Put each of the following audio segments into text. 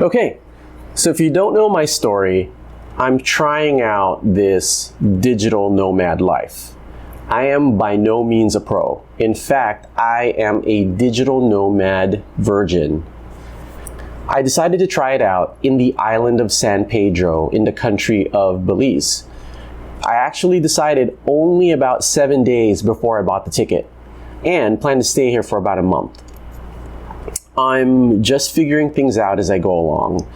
Okay, so if you don't know my story, I'm trying out this digital nomad life. I am by no means a pro. In fact, I am a digital nomad virgin. I decided to try it out in the island of San Pedro in the country of Belize. I actually decided only about 7 days before I bought the ticket and plan to stay here for about a month. I'm just figuring things out as I go along,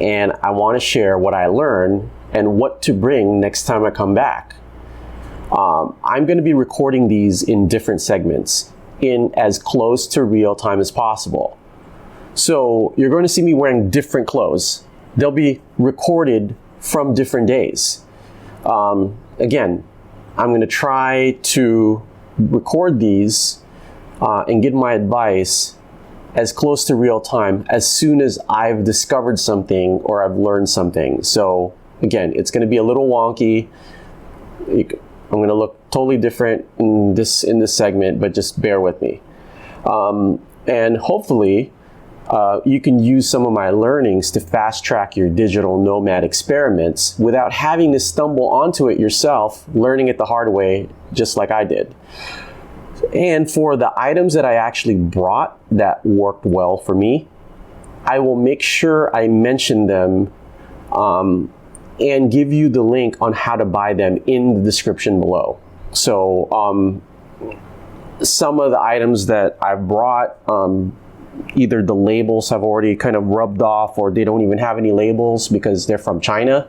and I want to share what I learn and what to bring next time I come back. I'm going to be recording these in different segments in as close to real time as possible. So you're going to see me wearing different clothes. They'll be recorded from different days. Again, I'm going to try to record these and give my advice as close to real time as soon as I've discovered something or I've learned something. So again, it's going to be a little wonky. I'm going to look totally different in this segment, but just bear with me. And hopefully you can use some of my learnings to fast track your digital nomad experiments without having to stumble onto it yourself, learning it the hard way, just like I did. And for the items that I actually brought that worked well for me, I will make sure I mention them and give you the link on how to buy them in the description below. So some of the items that I've brought, either the labels have already kind of rubbed off or they don't even have any labels because they're from China.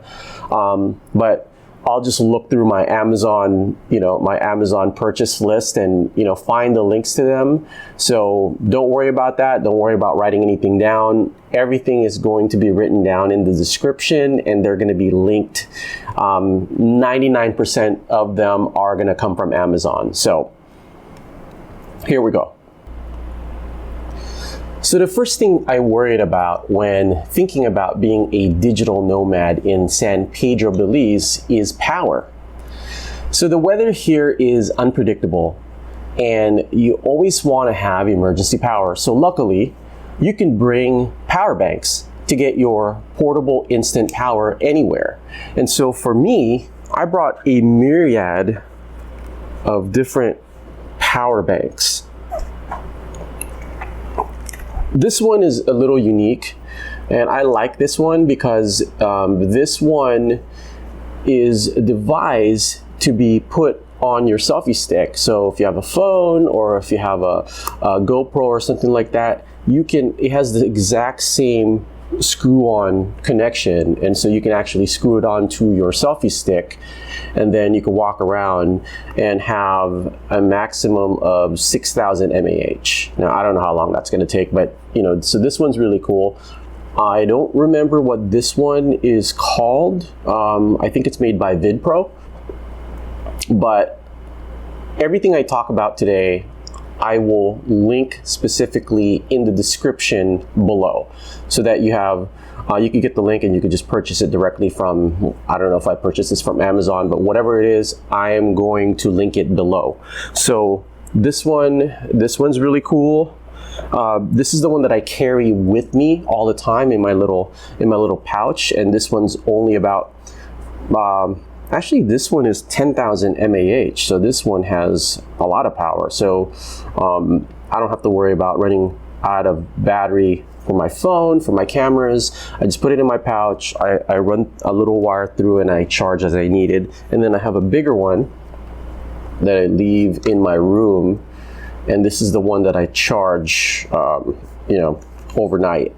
But I'll just look through my Amazon, my Amazon purchase list and, find the links to them. So don't worry about that. Don't worry about writing anything down. Everything is going to be written down in the description and they're going to be linked. 99% of them are going to come from Amazon. So here we go. So the first thing I worried about when thinking about being a digital nomad in San Pedro, Belize is power. So the weather here is unpredictable and you always want to have emergency power. So luckily, you can bring power banks to get your portable instant power anywhere. And so for me, I brought a myriad of different power banks. This one is a little unique and I like this one because this one is devised to be put on your selfie stick. So if you have a phone or if you have a GoPro or something like that, it has the exact same screw-on connection, and so you can actually screw it onto your selfie stick and then you can walk around and have a maximum of 6,000 mAh. Now I don't know how long that's going to take, but so this one's really cool. I don't remember what this one is called. I think it's made by VidPro, but everything I talk about today I will link specifically in the description below so that you have you can get the link and you can just purchase it directly from, I don't know if I purchased this from Amazon, but whatever it is, I am going to link it below. So this one's really cool. This is the one that I carry with me all the time in my little pouch, and this one's only about actually this one is 10,000 mAh, so this one has a lot of power. So I don't have to worry about running out of battery for my phone, for my cameras. I just put it in my pouch, I run a little wire through and I charge as I needed. And then I have a bigger one that I leave in my room, and this is the one that I charge overnight.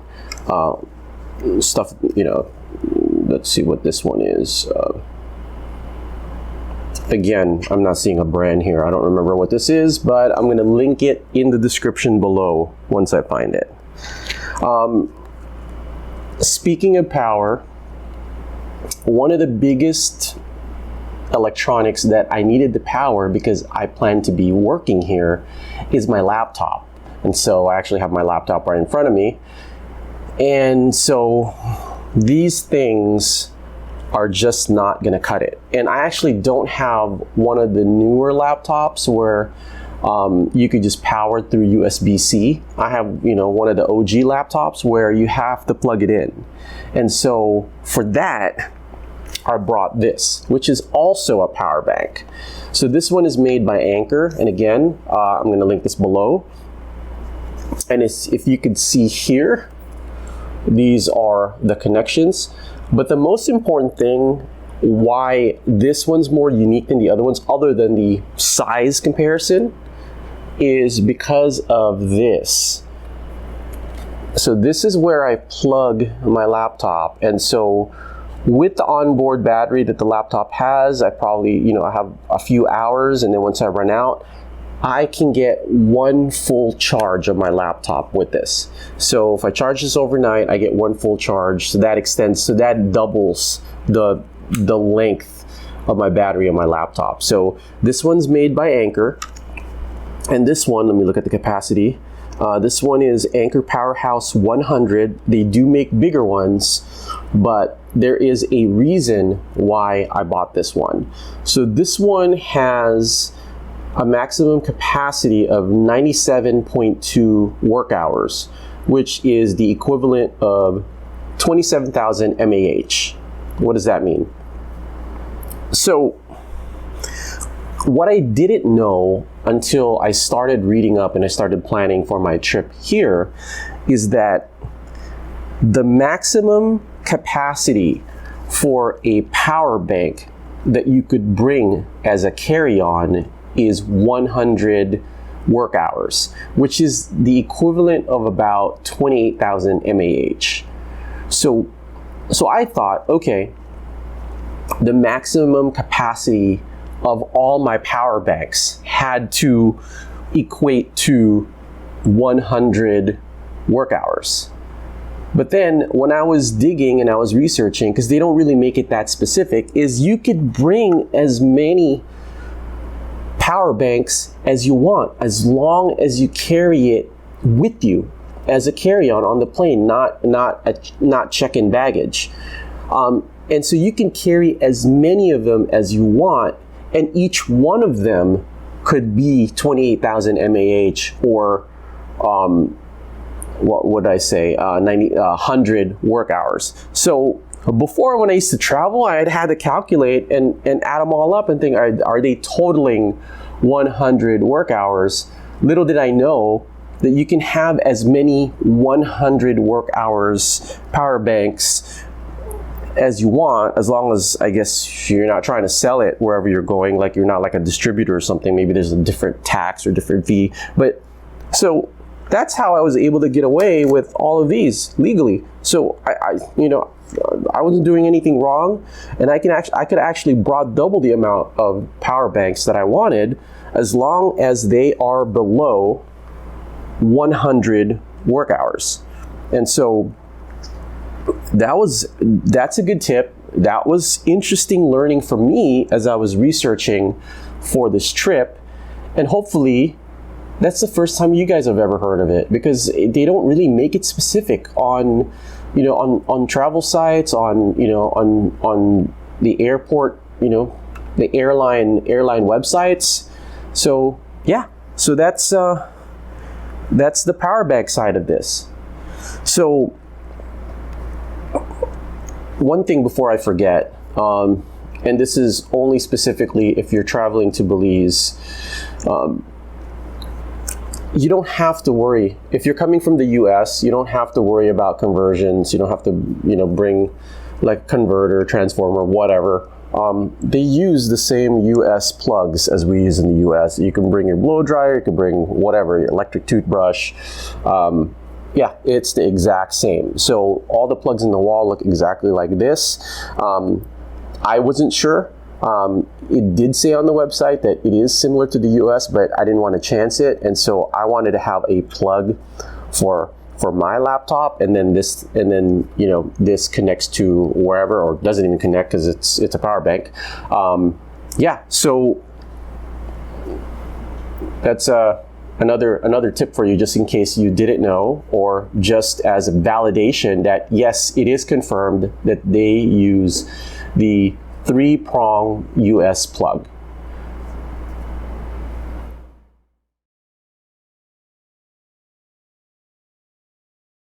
Stuff, let's see what this one is. Again, I'm not seeing a brand here. I don't remember what this is, but I'm going to link it in the description below once I find it. Speaking of power, one of the biggest electronics that I needed the power because I plan to be working here is my laptop. And so I actually have my laptop right in front of me. And so these things are just not going to cut it. And I actually don't have one of the newer laptops where You could just power it through USB-C. I have, one of the OG laptops where you have to plug it in. And so for that, I brought this, which is also a power bank. So this one is made by Anker. And again, I'm going to link this below. And if you could see here, these are the connections. But the most important thing, why this one's more unique than the other ones, other than the size comparison, is because of this. So this is where I plug my laptop. And so with the onboard battery that the laptop has, I probably, I have a few hours, and then once I run out, I can get one full charge of my laptop with this. So if I charge this overnight, I get one full charge. So that doubles the length of my battery on my laptop. So this one's made by Anker. And this one, let me look at the capacity. This one is Anker PowerHouse 100. They do make bigger ones, but there is a reason why I bought this one. So this one has a maximum capacity of 97.2 work hours, which is the equivalent of 27,000 mAh. What does that mean? So what I didn't know until I started reading up and I started planning for my trip here is that the maximum capacity for a power bank that you could bring as a carry-on is 100 work hours, which is the equivalent of about 28,000 mAh. So I thought, okay, the maximum capacity of all my power banks had to equate to 100 work hours. But then when I was digging and I was researching, because they don't really make it that specific, is you could bring as many power banks as you want, as long as you carry it with you as a carry-on on the plane, not check-in baggage. And so you can carry as many of them as you want, and each one of them could be 28,000 mAh or what would I say, 100 work hours. So before, when I used to travel, I had to calculate and add them all up and think, are they totaling 100 work hours? Little did I know that you can have as many 100 work hours power banks as you want, as long as, I guess, you're not trying to sell it wherever you're going, like you're not like a distributor or something. Maybe there's a different tax or different fee. But so that's how I was able to get away with all of these legally. So I wasn't doing anything wrong, and I could actually brought double the amount of power banks that I wanted, as long as they are below 100 work hours. And so that's a good tip. That was interesting learning for me as I was researching for this trip, and hopefully that's the first time you guys have ever heard of it, because they don't really make it specific on on travel sites, on the airport, the airline websites. So yeah, so that's the power bank side of this. So one thing before I forget, and this is only specifically if you're traveling to Belize, you don't have to worry. If you're coming from the US, you don't have to worry about conversions. You don't have to, bring like converter, transformer, whatever. They use the same US plugs as we use in the US. You can bring your blow dryer, you can bring whatever, your electric toothbrush. Yeah, it's the exact same. So all the plugs in the wall look exactly like this. I wasn't sure. It did say on the website that it is similar to the US, but I didn't want to chance it, and so I wanted to have a plug for my laptop, and then this connects to wherever, or doesn't even connect because it's a power bank. Yeah, so that's another tip for you, just in case you didn't know, or just as a validation that yes, it is confirmed that they use the 3-prong US plug.